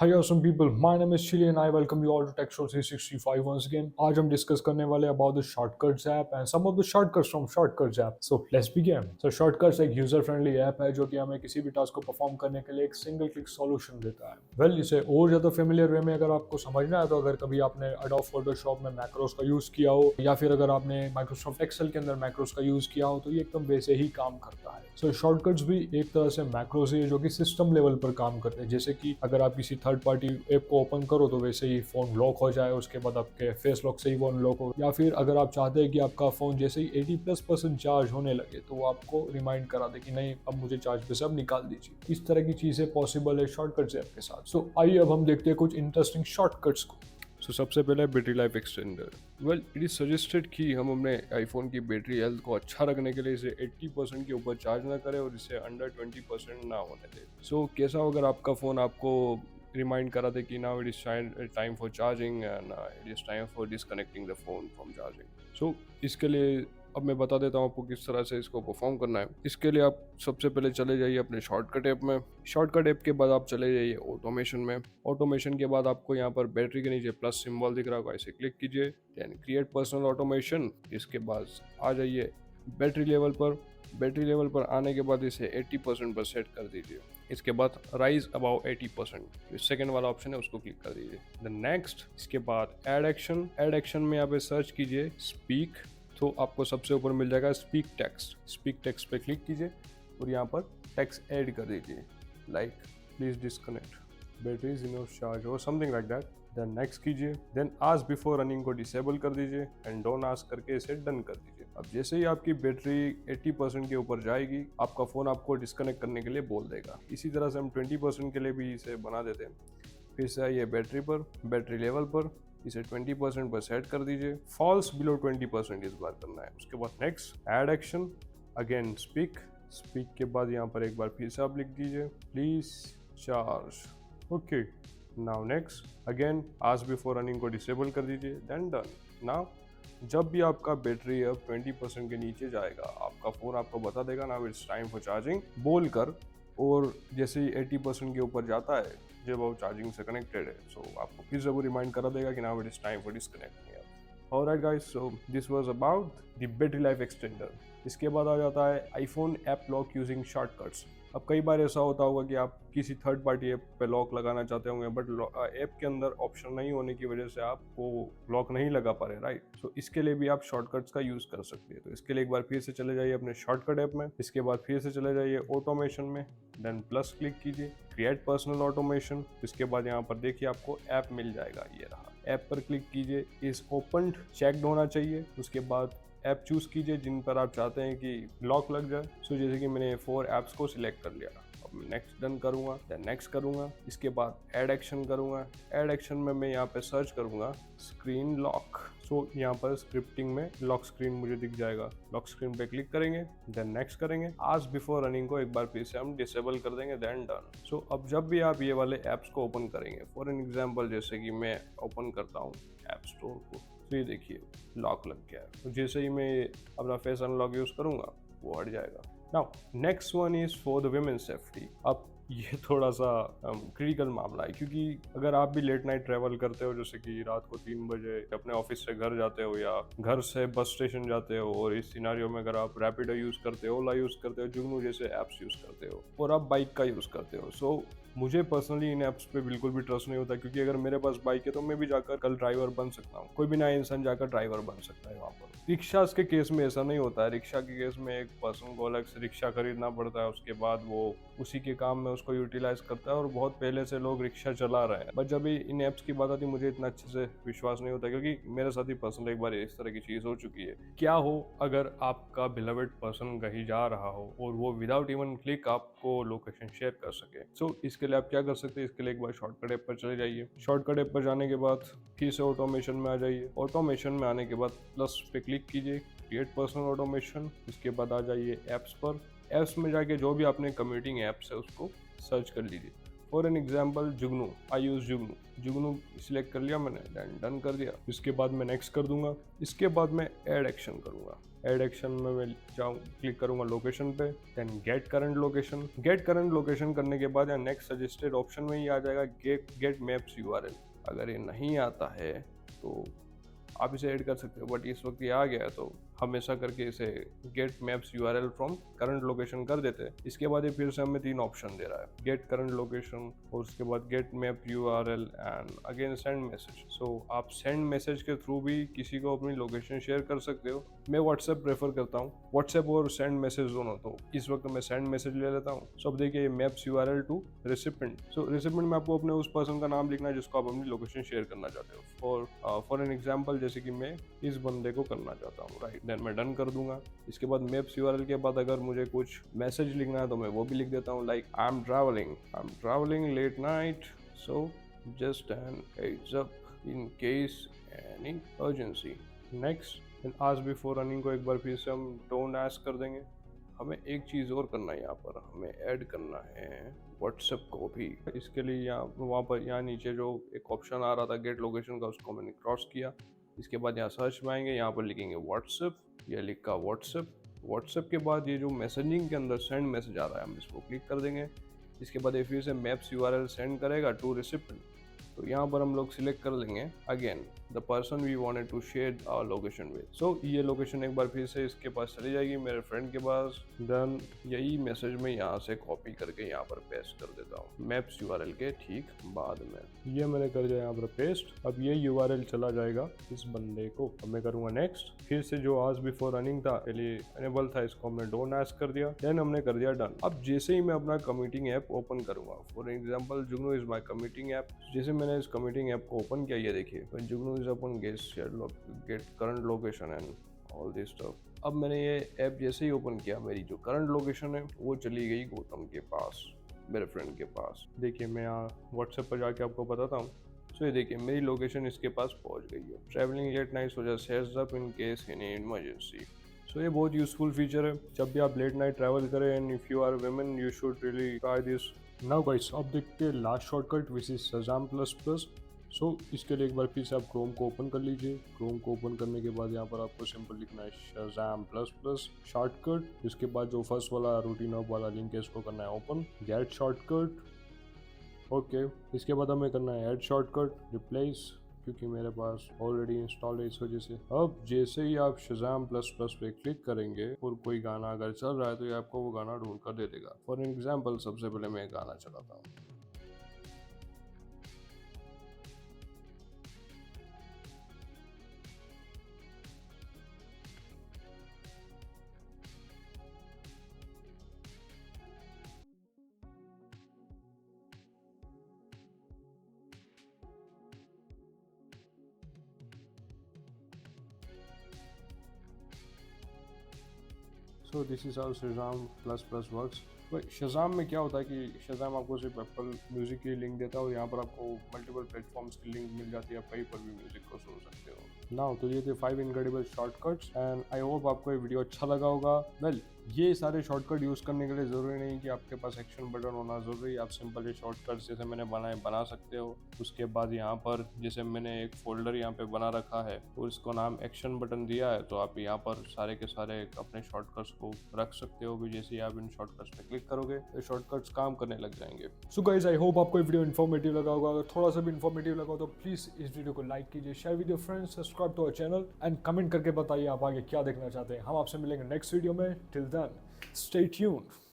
Hi awesome people, my name is Chili and I welcome you all to Tech Show 365 once again. आज हम discuss करने वाले about the Shortcuts app and some of the shortcuts from Shortcuts app. So let's begin. So Shortcuts एक user friendly app है जो कि हमें किसी भी टास्क को परफॉर्म करने के लिए एक सिंगल क्लिक सॉल्यूशन देता है. वेल इसे और ज़्यादा फेमिलियर वे में अगर आपको समझना है तो अगर कभी आपने Adobe Photoshop में मैक्रोस का यूज़ किया हो या फिर अगर आपने Microsoft Excel के अंदर मैक्रोस का यूज़ किया हो तो ये एकदम वैसे ही काम करता है. सो शॉर्टकट्स भी एक तरह से मैक्रोस ही है जो कि सिस्टम लेवल पर काम करते हैं. जैसे कि अगर आप किसी थर्ड पार्टी ऐप को ओपन करो तो वैसे ही फोन लॉक हो जाए, उसके बाद आपके फेस लॉक से ही फोन लॉक हो, या फिर अगर आप चाहते हैं कि आपका फोन जैसे ही 80+% चार्ज होने लगे तो वो आपको रिमाइंड करा दे कि नहीं अब मुझे चार्ज पे से अब निकाल दीजिए. इस तरह की चीजें पॉसिबल है शॉर्टकट्स ऐप के साथ. सो आइए अब हम देखते हैं कुछ इंटरेस्टिंग शॉर्टकट्स को. सो सबसे पहले battery life extender. Well it is suggested कि हम अपने आईफोन की बैटरी हेल्थ को अच्छा रखने के लिए इसे 80% के ऊपर चार्ज ना करें और इसे अंडर 20% ना होने दें. सो कैसा हो अगर आपका फ़ोन आपको रिमाइंड करा दे कि now it is time for charging and it is time for disconnecting the phone from charging. So इसके लिए अब मैं बता देता हूँ आपको किस तरह से इसको परफॉर्म करना है. इसके लिए आप सबसे पहले चले जाइए अपने शॉर्टकट ऐप में. शॉर्टकट ऐप के बाद आप चले जाइए ऑटोमेशन में. ऑटोमेशन के बाद आपको यहाँ पर बैटरी के नीचे प्लस सिंबल दिख रहा होगा, इसे क्लिक कीजिए. Then create personal automation. इसके बाद आ जाइए बैटरी लेवल पर. बैटरी लेवल पर आने के बाद इसे 80% पर सेट कर दीजिए. इसके बाद राइज अबाउ 80%, जो सेकंड वाला ऑप्शन है उसको क्लिक कर दीजिए. Then next. इसके बाद ऐड एक्शन. ऐड एक्शन में यहाँ पे सर्च कीजिए स्पीक. तो आपको सबसे ऊपर मिल जाएगा स्पीक टेक्स्ट. स्पीक टेक्स्ट पे क्लिक कीजिए और यहाँ पर टेक्स्ट ऐड कर दीजिए like please disconnect batteries in your charge और something like that. Then next कीजिए. देन आस्क बिफोर रनिंग को डिसेबल कर दीजिए एंड डोंट आस्क करके इसे डन कर दीजिए. अब जैसे ही आपकी बैटरी 80% के ऊपर जाएगी आपका फ़ोन आपको डिस्कनेक्ट करने के लिए बोल देगा. इसी तरह से हम 20% के लिए भी इसे बना देते हैं. फिर से आइए बैटरी पर, बैटरी लेवल पर, इसे 20% पर सेट कर दीजिए. फॉल्स बिलो 20% इस बार करना है. उसके बाद next add action. Again speak. Speak के बाद यहाँ पर एक बार फिर से आप लिख दीजिए please charge. Okay. Now next again ask before running को डिसेबल कर दीजिए. Then done. नाउ जब भी आपका बैटरी अब 20% के नीचे जाएगा आपका फ़ोन आपको बता देगा now it's time for charging बोल कर. और जैसे ही 80% के ऊपर जाता है जब वो चार्जिंग से कनेक्टेड है सो आपको फिर से वो रिमाइंड करा देगा कि now it is time for disconnect. Alright guys, so this was about the battery life extender. इसके बाद आ जाता है iPhone app lock using shortcuts. अब कई बार ऐसा होता होगा कि आप किसी थर्ड पार्टी ऐप पे लॉक लगाना चाहते होंगे बट ऐप के अंदर ऑप्शन नहीं होने की वजह से आप वो लॉक नहीं लगा पा रहे, राइट. सो इसके लिए भी आप शॉर्टकट्स का यूज कर सकते हैं. तो इसके लिए एक बार फिर से चले जाइए अपने शॉर्टकट ऐप में. इसके बाद फिर से चले जाइए ऑटोमेशन में. देन प्लस क्लिक कीजिए, क्रिएट पर्सनल ऑटोमेशन. इसके बाद यहाँ पर देखिए आपको ऐप मिल जाएगा, ये रहा. ऐप पर क्लिक कीजिए. इस ओपन चेक्ड होना चाहिए. उसके बाद ऐप चूज कीजिए जिन पर आप चाहते हैं कि लॉक लग जाए. सो जैसे कि मैंने 4 ऐप्स को सिलेक्ट कर लिया. अब मैं नेक्स्ट डन करूंगा, देन नेक्स्ट करूंगा. इसके बाद ऐड एक्शन करूंगा. ऐड एक्शन में मैं यहाँ पे सर्च करूंगा स्क्रीन लॉक. सो यहाँ पर स्क्रिप्टिंग में लॉक स्क्रीन मुझे दिख जाएगा. लॉक स्क्रीन पे क्लिक करेंगे, देन नेक्स्ट करेंगे. आस्क बिफोर रनिंग को एक बार फिर से हम डिसेबल कर देंगे, देन डन. सो अब जब भी आप ये वाले ऐप्स को ओपन करेंगे, फॉर एन एग्जाम्पल जैसे कि मैं ओपन करता हूँ ऐप स्टोर को, तो ये देखिए लॉक लग गया है. तो जैसे ही मैं अपना फेस अनलॉक यूज करूंगा वो हट जाएगा. Now next one is for the women safety. अब ये थोड़ा सा क्रिटिकल मामला है क्योंकि अगर आप भी लेट नाइट ट्रैवल करते हो जैसे कि रात को 3 बजे अपने ऑफिस से घर जाते हो या घर से बस स्टेशन जाते हो, और इस सिनारियो में अगर आप रैपिडो यूज करते हो, ओला यूज करते हो, जुगनू जैसे ऐप्स यूज करते हो और आप बाइक का यूज करते हो, सो मुझे पर्सनली इन ऐप्स पे बिल्कुल भी ट्रस्ट नहीं होता क्योंकि अगर मेरे पास बाइक है तो मैं भी जाकर कल ड्राइवर बन सकता हूँ. कोई भी नया इंसान जाकर ड्राइवर बन सकता है वहाँ पर. रिक्शा के केस में ऐसा नहीं होता है. रिक्शा के केस में एक पर्सन को अलग से रिक्शा खरीदना पड़ता है, उसके बाद वो उसी के काम में उसको यूटिलाइज करता है और बहुत पहले से लोग रिक्शा चला रहे हैं. बट जब इन ऐप्स की बात आती है मुझे इतना अच्छे से विश्वास नहीं होता क्योंकि मेरे साथ ही पर्सनल एक बार इस तरह की चीज हो चुकी है. क्या हो अगर आपका बिलवेड पर्सन कहीं जा रहा हो और वो विदाउट इवन क्लिक आपको लोकेशन शेयर कर सके. सो इसके लिए आप क्या कर सकते हैं, इसके लिए एक बार शॉर्टकट ऐप पर चले जाइए. शॉर्टकट ऐप पर जाने के बाद फिर से ऑटोमेशन में आ जाइए. ऑटोमेशन में आने के बाद प्लस पे क्लिक कीजिए, क्रिएट पर्सनल ऑटोमेशन. इसके बाद आ जाइए ऐप्स पर. ऐप्स में जाके जो भी आपने कम्यूटिंग ऐप्स है उसको सर्च कर लीजिए. For an example Jugnu, I use Jugnu, Jugnu select कर लिया मैंने, देन डन कर दिया। इसके बाद मैं नेक्स्ट कर दूंगा। इसके बाद मैं ऐड एक्शन करूंगा। ऐड एक्शन में मैं जाऊँ, क्लिक करूंगा लोकेशन पे, then get current location. Get current location करने के बाद यहाँ नेक्स्ट सजेस्टेड ऑप्शन में ही आ जाएगा गेट मैप्स यूआरएल। अगर ये नहीं आता है तो आप इसे ऐड कर सकते हो, बट इस वक्त ये आ गया है तो हमेशा करके इसे get maps URL from current location कर देते हैं। इसके बाद ये फिर से हमें 3 ऑप्शन दे रहा है, गेट करंट लोकेशन, और उसके बाद get map URL and again send message. So आप सेंड मैसेज के थ्रू भी किसी को अपनी लोकेशन शेयर कर सकते हो। मैं व्हाट्सएप प्रेफर करता हूँ, व्हाट्सएप और सेंड मैसेज दोनों, तो इस वक्त मैं सेंड मैसेज ले लेता हूँ। सो अब देखिए ये maps URL to recipient. So recipient में आपको अपने उस पर्सन का नाम लिखना है जिसको आप अपनी लोकेशन शेयर करना चाहते हो। फॉर एन एग्जाम्पल जैसे कि मैं इस बंदे को करना चाहता हूँ, राइट, देन मैं डन कर दूंगा। इसके बाद मैप्स यूआरएल के बाद अगर मुझे कुछ मैसेज लिखना है तो मैं वो भी लिख देता हूँ, like I am travelling late night, so just an heads up in case any urgency. Next and ask before running को एक बार फिर से हम डोंट आस्क कर देंगे। हमें एक चीज़ और करना है, यहाँ पर हमें ऐड करना है व्हाट्सएप को भी। इसके लिए यहाँ वहाँ पर यहाँ नीचे जो एक ऑप्शन आ रहा था गेट लोकेशन का, उसको मैंने क्रॉस किया। इसके बाद यहाँ सर्च में आएंगे, यहाँ पर लिखेंगे व्हाट्सएप, यह लिखा व्हाट्सएप। व्हाट्सएप के बाद ये जो मैसेजिंग के अंदर सेंड मैसेज आ रहा है हम इसको क्लिक कर देंगे। इसके बाद ये फिर से मैप्स यूआरएल सेंड करेगा टू रेसिपेंट, तो यहाँ पर हम लोग सिलेक्ट कर लेंगे again the person we wanted to share our location with. So ये लोकेशन एक बार फिर से इसके पास चली जाएगी, मेरे फ्रेंड के पास। देन यही मैसेज में यहाँ से कॉपी करके यहाँ पर पेस्ट कर देता हूँ मैप्स यूआरएल के ठीक बाद में। ये मैंने कर दिया यहाँ पर पेस्ट। अब ये यूआरएल चला जाएगा इस बंदे को। अब मैं करूँगा नेक्स्ट। फिर से जो आस्क बिफोर रनिंग था पहले एनेबल था, इसको हमने डोंट आस्क कर दिया, देन हमने कर दिया डन। अब जैसे ही मैं अपना कमिटिंग ऐप ओपन करूंगा, for example Jugnu is my committing app, जैसे मैंने इस कमिटिंग ऐप को ओपन किया, ये देखिए जुगनू इज अपन get current location and all this stuff. अब मैंने ये ऐप जैसे ही ओपन किया, मेरी जो करंट लोकेशन है वो चली गई गौतम के पास, मेरे फ्रेंड के पास। देखिए मैं यहाँ व्हाट्सएप पर जाके आपको बताता हूँ। सो ये देखिए मेरी लोकेशन इसके पास पहुँच गई है। Travelling late night so just heads up in case any emergency. So ये बहुत यूजफुल फीचर है जब भी आप लेट नाइट ट्रैवल करें, and if you are women you should really try this. Now guys अब देखते हैं last shortcut which is Shazam plus plus. So इसके लिए एक बार फिर से आप क्रोम को ओपन कर लीजिए। क्रोम को ओपन करने के बाद यहाँ पर आपको सिंपल लिखना है शज़ाम प्लस प्लस शॉर्टकट। इसके बाद जो फर्स्ट वाला रूटीन ऑफ वाला लिंक है इसको करना है ओपन, गेट शॉर्टकट। ओके इसके बाद हमें करना है ऐड शॉर्टकट रिप्लेस, क्योंकि मेरे पास ऑलरेडी इंस्टॉल है इस वजह से। अब जैसे ही आप शज़ाम प्लस प्लस पे क्लिक करेंगे और कोई गाना अगर चल रहा है तो ये आपको वो गाना ढूंढ कर दे देगा। फॉर एग्जाम्पल सबसे पहले मैं गाना चलाता हूँ। So this is how Shazam plus plus works. भाई शज़ाम में क्या होता है कि शज़ाम आपको सिर्फ एप्पल म्यूज़िक की लिंक देता है और यहाँ पर आपको मल्टीपल प्लेटफॉर्म्स की लिंक मिल जाती है, आप कहीं पर भी म्यूज़िक को सुन सकते हो। नाउ तो ये थे 5 incredible shortcuts and I hope आपको ये वीडियो अच्छा लगा होगा। वेल ये सारे शॉर्टकट यूज़ करने के लिए ज़रूरी नहीं कि आपके पास एक्शन बटन होना ज़रूरी है। आप सिंपल ये शॉर्टकट्स जैसे मैंने बना सकते हो। उसके बाद यहाँ पर जैसे मैंने एक फोल्डर यहाँ पे बना रखा है और इसको नाम एक्शन बटन दिया है, तो आप यहाँ पर सारे के सारे अपने शॉर्टकट्स को रख सकते हो भी। जैसे ही आप इन शॉर्टकट्स पे क्लिक करोगे तो शॉर्टकट्स काम करने लग जाएंगे। सो गाइस आई होप आपको ये वीडियो इन्फॉर्मेटिव लगा होगा। अगर थोड़ा सा भी इन्फॉर्मेटिव लगा हो तो प्लीज़ इस वीडियो को लाइक कीजिए, share with your friends, subscribe to our channel and comment करके बताइए आप आगे क्या देखना चाहते हैं। हम आपसे मिलेंगे नेक्स्ट वीडियो में। Till then stay tuned.